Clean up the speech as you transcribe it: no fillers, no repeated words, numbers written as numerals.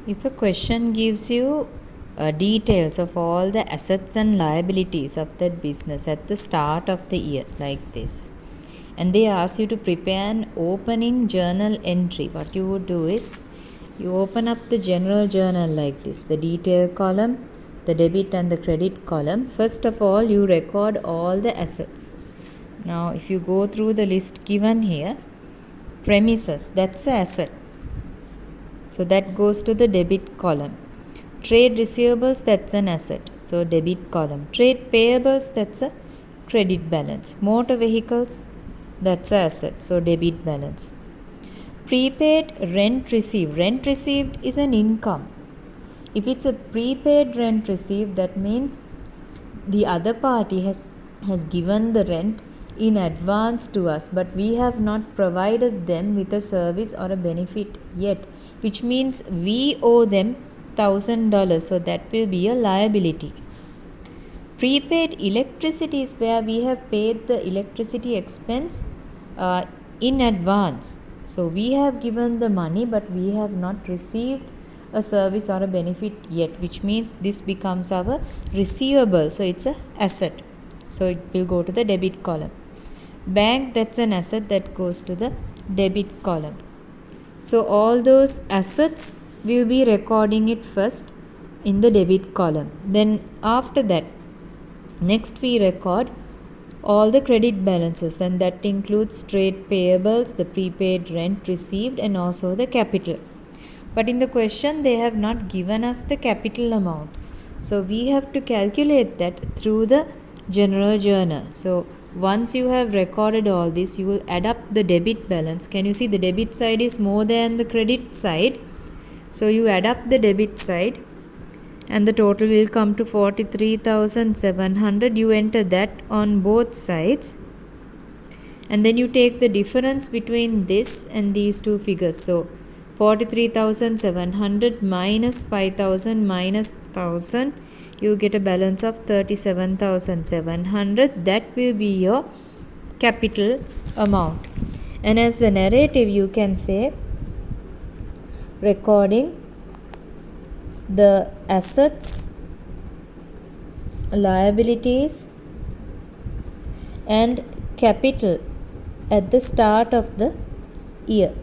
If a question gives you details of all the assets and liabilities of that business at the start of the year, like this, and they ask you to prepare an opening journal entry, what you would do is you open up the general journal like this, the detail column, the debit and the credit column. First of all, you record all the assets. Now, if you go through the list given here, premises, that's an asset. So that goes to the debit column. Trade receivables, that's an asset. So debit column. Trade payables, that's a credit balance. Motor vehicles, that's an asset. So debit balance. Prepaid rent received. Rent received is an income. If it's a prepaid rent received, that means the other party has given the rent in advance to us, but we have not provided them with a service or a benefit yet, which means we owe them $1,000, so that will be a liability. Prepaid electricity is where we have paid the electricity expense in advance. So we have given the money, but we have not received a service or a benefit yet, which means this becomes our receivable. So it's an asset. So it will go to the debit column. Bank, that's an asset that goes to the debit column. So all those assets will be recording it first in the debit column. Then after that, next we record all the credit balances, and that includes trade payables, the prepaid rent received, and also the capital. But in the question they have not given us the capital amount, so we have to calculate that through the general journal. So once you have recorded all this, you will add up the debit balance. Can you see the debit side is more than the credit side? So you add up the debit side and the total will come to 43,700. You enter that on both sides, and then you take the difference between this and these two figures. So 43,700 minus 5,000 minus 1,000, you get a balance of 37,700. That will be your capital amount. And as the narrative, you can say recording the assets, liabilities, and capital at the start of the year.